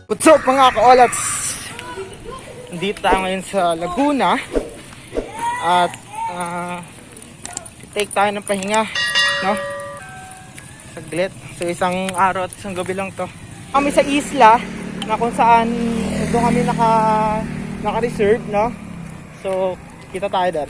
What's up mga ka-olats? Nandito tayo ngayon sa Laguna at take tayo ng pahinga, no? Saglit. So isang araw at isang gabi lang to. Kami sa isla na kung saan doon kami naka-reserve, no? So kita tayo doon.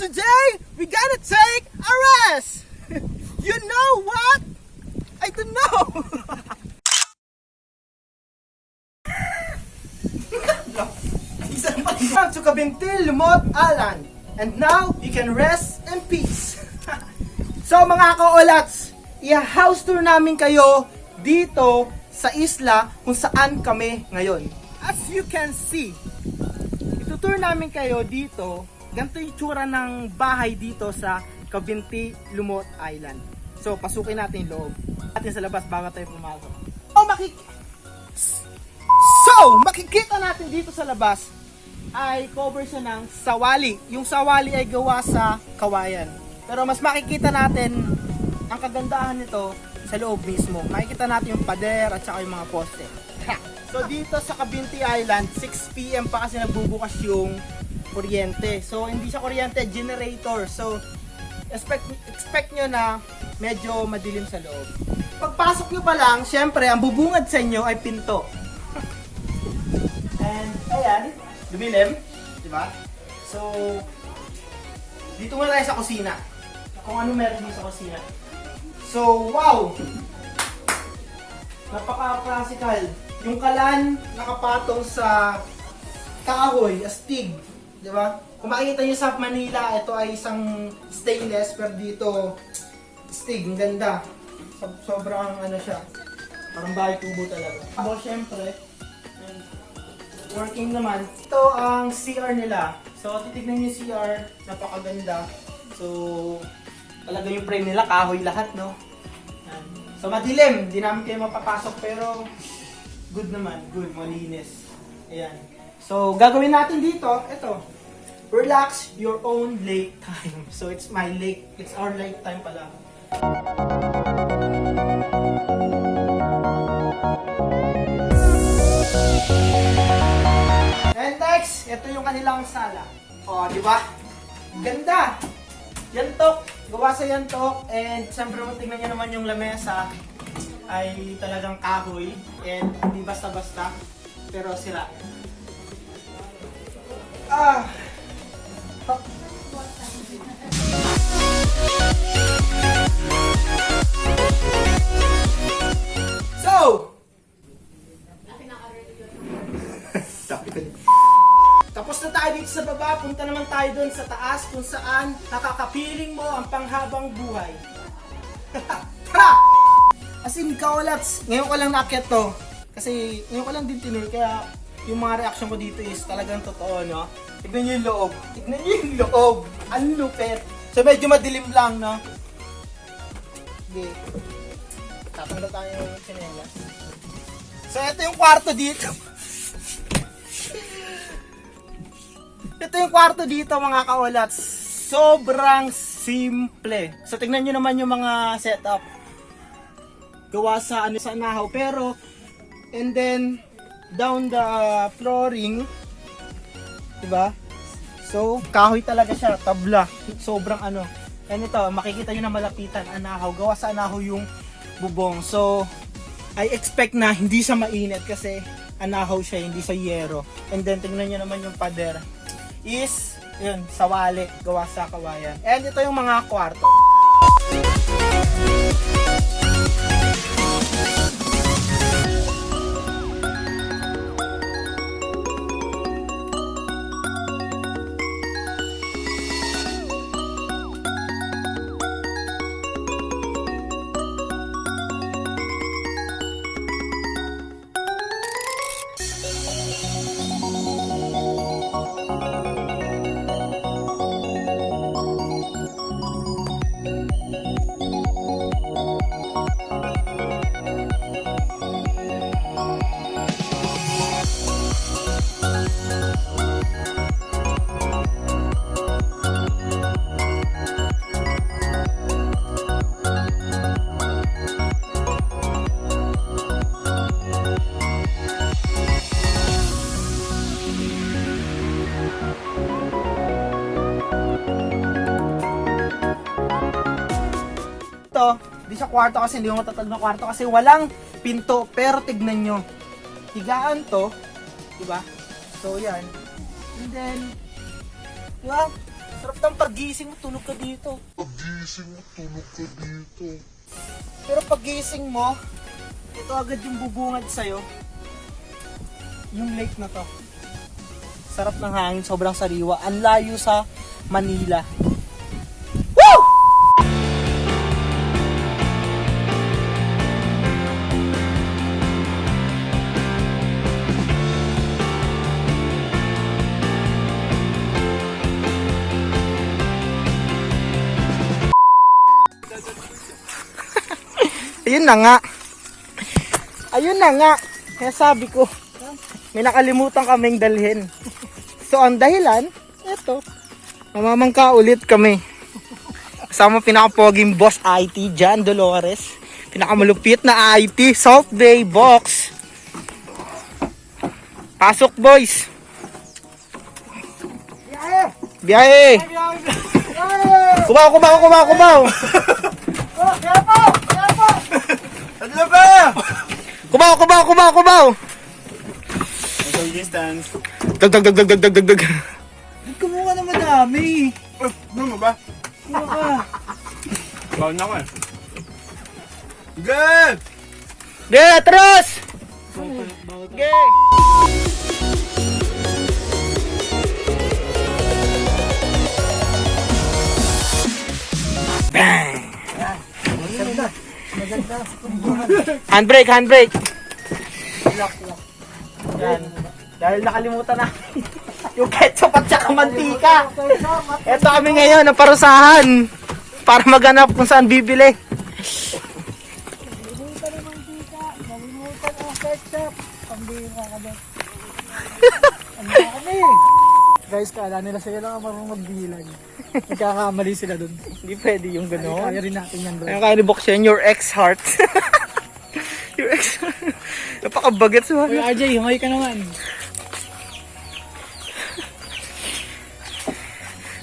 Today, we gotta take a rest! You know what? I don't know! To Cabintil, Lumot, Island. And now, you can rest in peace. So mga ka-olats, i-house tour namin kayo dito sa isla kung saan kami ngayon. As you can see, itutour namin kayo dito. Ganito yung tsura ng bahay dito sa Cabintil, Lumot Island. So, pasukin natin yung loob. Natin sa labas bago tayo pumasok. Makikita natin dito sa labas ay cover siya ng sawali. Yung sawali ay gawa sa kawayan. Pero mas makikita natin ang kagandahan nito sa loob mismo. Makikita natin yung pader at saka yung mga poste. So, dito sa Cabintil Island, 6 PM pa kasi nagbubukas yung kuryente. So hindi siya kuryente, generator. So expect nyo na medyo madilim sa loob. Pagpasok nyo pa lang, syempre ang bubungad sa inyo ay pinto. And ayan, lumilim, di ba? So dito muna tayo sa kusina. Kung ano meron dito sa kusina. So wow! Napaka-classical. Yung kalan nakapatong sa kahoy, astig. Diba? Kung makikita nyo sa Manila, ito ay isang stainless, pero dito stig, ang ganda. Sobrang ano siya, parang bahay tubo talaga. So syempre, working naman. Ito ang CR nila. So titignan nyo yung CR, napakaganda. So talaga yung frame nila, kahoy lahat, no? So madilim, hindi namin kayo mapapasok, pero good naman, good, malinis. Ayan. So, gagawin natin dito, ito, relax your own lake time. So, it's my lake, it's our lake time pala. And next, ito yung kanilang sala. O, di ba? Ganda! Yantok, gawa sa yantok, and siyempre tingnan nyo naman yung lamesa ay talagang kahoy, and hindi basta-basta, pero sira. So, tapos na tayo dito sa baba, punta naman tayo doon sa taas kung saan nakakapiling mo ang panghabang buhay. As in, ka-olats, ngayon ko lang naakyat to. Kasi ngayon ko lang din tinuloy, kaya yung mga reaction ko dito is talagang totoo, no? Tignan nyo yung loob. Tignan nyo yung loob. Ang lupet. So medyo madilim lang, no? Sige. Tapos na tayo yung sinelas. So ito yung kwarto dito. Ito yung kwarto dito, mga ka-olats. Sobrang simple. So tingnan nyo naman yung mga setup. Gawa sa ano sa nahaw, pero and then down the flooring, 'di ba? So kahoy talaga siya, tabla. Sobrang ano. And ito, makikita nyo na malapitan, anahaw. Gawa sa anahaw yung bubong. So I expect na hindi siya mainit kasi anahaw siya, hindi sa yero. And then tingnan nyo naman yung pader is yun, sawali, gawa sa kawayan. And ito yung mga kwarto. Di siya kwarto kasi hindi mo matatag na kwarto kasi walang pinto, pero tignan nyo, higaan to, diba? So yan, and then diba? Sarap ng paggising mo, tulog ka dito. Pero paggising mo, ito agad yung bubungad sa'yo, yung lake na to. Sarap ng hangin, sobrang sariwa, ang layo sa Manila. Ayun na nga. Ayun na nga. Kaya sabi ko, may nakalimutan kaming dalhin. So ang dahilan, eto. Mamamangka ulit kami. Kasama pinaka-poging boss IT, John Dolores. Pinakamalupit na IT, South Bay Box. Pasok boys. Biyahe! Kubaw! Ano ba? Kubaw! Social distance. Dag. Kumuha na madami. Ano ba? Kumuha ka. Bawal na ko eh. Good! Ge, atras! Ge! Bang! Handbrake! Yan. Dahil nakalimutan na yung ketchup at saka mantika. Ito kami ngayon, naparusahan para maganap kung saan bibili. Nalimutan ang ketchup. Pambira ka ba? Guys, kala nila sila lang ang marunong magbilang. Nagkakamali sila dun. Hindi pwede yung gano'n. Kaya rin natin yan, bro. Kaya kaya ni Box yan, your ex-heart. Your ex-heart. Napakabagat sa Uy, RJ, humay ka naman.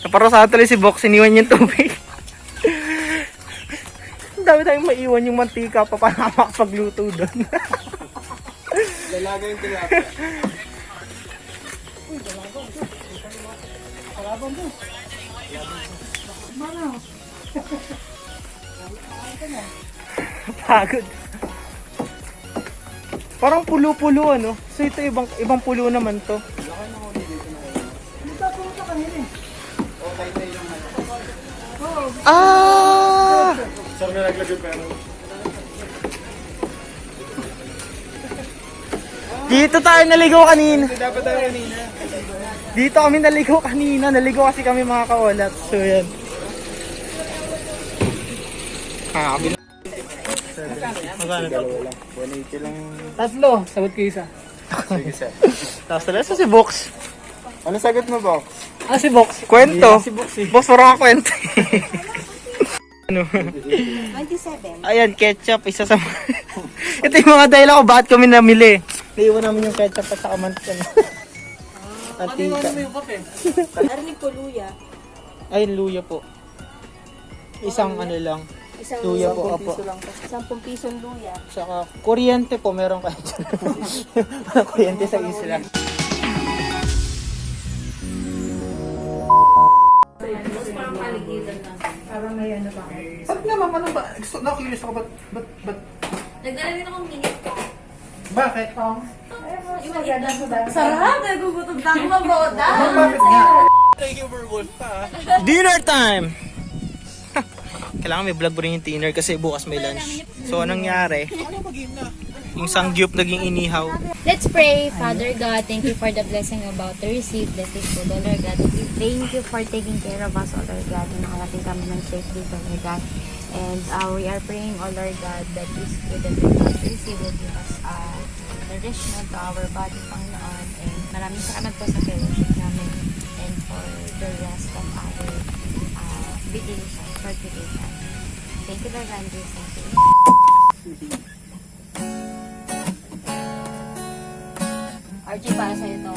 Naparusahan tuloy si Box, iniwan yung tubig. Ang dami tayong maiwan yung mantika pa para makapagluto doon. Dalaga yung tilapia. Kalabang mo. Mana? Pagod. Parang pulo-pulo ano. So ito ibang pulo naman to. Nagtapunta kanina eh. Ah! Saan na naglagay pero? Dito tayo naligo kanina. Dapat tayo kanina. Dito kami naligo kanina. Naligo kasi kami mga kaolat. So yan. Kakabila. Magkano? Dalawa lang. 180 lang. Tatlo, sagot ko isa. Sige sir. Tapos talaga sa si Box. Ano sagot mo, Box? Ah, si Box. Kwento. Si Box eh. Boss, parang kwento. Ano? 27. Ayan, ketchup. Isa sa... Ito yung mga dahilan ko bakit kami namili. Naiwan namin yung ketchup at saka mantika. Antika. Arinig ko luya. Ayun, luya po. Isang ano lang. Isang Luya po, opo. 10 pisong luya. Saka kuryente po, meron kayo dyan. Kuryente sa isla. Ba't naman, ano ba? Gusto na curious ako, ba't? Nagdala din akong minute ko. Bakit? Sarap! Nagugutom na ako maboda! Bakit nga? Dinner time! Kailangan may vlog mo rin yung dinner kasi bukas may lunch. So, anong nangyari? Yung sangyup naging inihaw. Let's pray. Father God, thank you for the blessing about to receive the food, O Lord God. We thank you for taking care of us, O Lord God. Na nakarating kami ng safety, O Lord God. And we are praying, O Lord God, that this food that we're about to receive will give us nourishment to our body, Panginoon. And maraming salamat po sa fellowship namin and for the rest of our vacation, short vacation. Thank you, Lord God. Thank you. RG, para sa'yo to.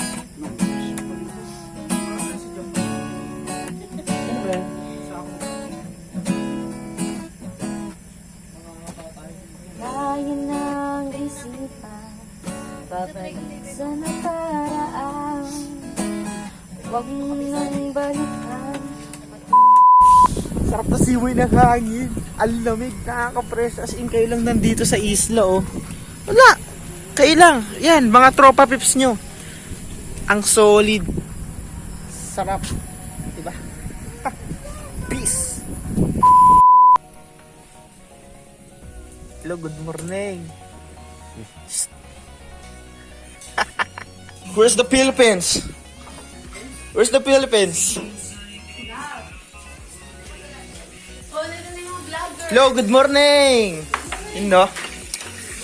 Kaya ng isipan, babalik sa nakaraan. Huwag mo nang balikan. Sarap na simoy ng hangin. Ang lamig, nakaka-fresh. As in, kayo lang nandito sa isla, oh. Wala! Kayo lang. Yan, mga tropa pips nyo. Ang solid. Sarap. Diba? Peace! Hello, good morning. Where's the Philippines? Where's the Philippines? Hello, good morning! You know,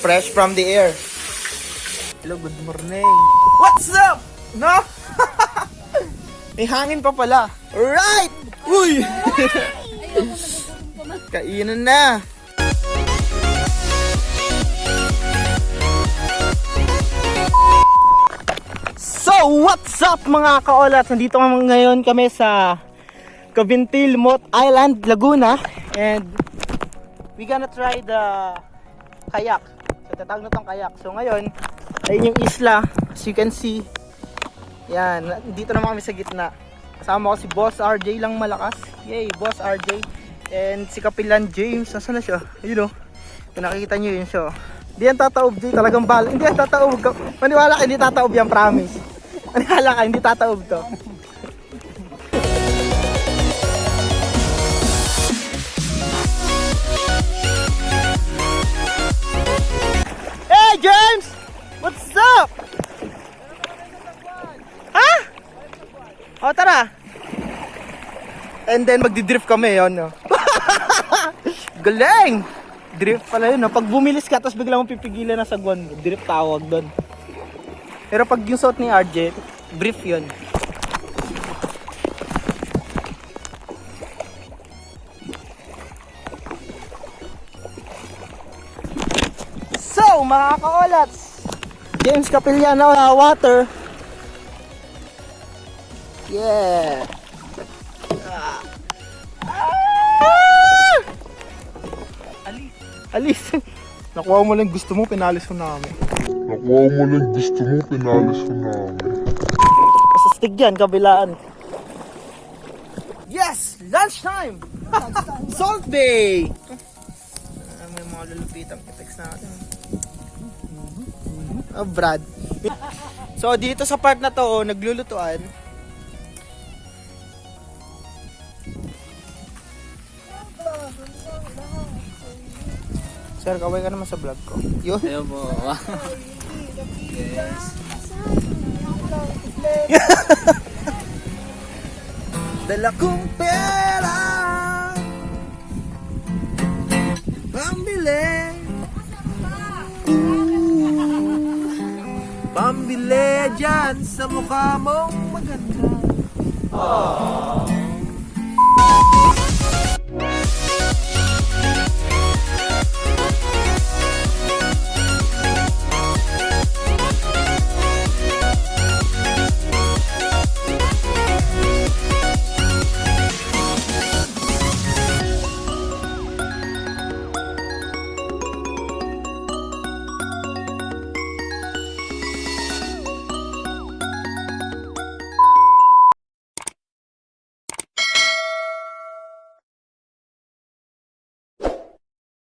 fresh from the air. Hello, good morning. What's up? No? May hangin pa pala. Alright! Uy! Kainan na. So, what's up mga kaolats? Nandito ngayon kami sa Cavintil Mote Island, Laguna. And we gonna try the kayak. So, tatawag na tong kayak. So, ngayon, ayun yung isla. As you can see. Yan. Dito naman kami sa gitna. Kasama ko si Boss RJ lang malakas. Yay, Boss RJ. And si Kapilan James. Nasaan na siya? Ayun o. Kung nakikita nyo yun siya. Hindi yan tataob, Jay. Talagang bala. Hindi yan tataob. Maniwala ka, hindi tataob yan. Promise. Maniwala ka, hindi tataob to. Hey, James! What's up? Ha? O, tara. And then, magdi-drift kami, yun, no? Galing! Drift pala yun, no? Pag bumilis ka, tapos bigla mong pipigilan na sa guwan mo, drift tawag doon. Pero pag yung suot ni RJ, brief yun. So, mga kaolats, James Capillano na water. Yeah. Alis. Nakuha mo lang gusto mo, pinalis mo namin. Masastig yan, kabilaan. Yes! Lunchtime! Salt Bay! May mga lulupitang effects natin. Oh, Brad. So, dito sa part na to, oh, naglulutuan. Sir, kaway ka naman sa vlog ko. Yun. Ayaw po. Dala kong pera pambili pambili dyan sa mukha mong maganda. Aww.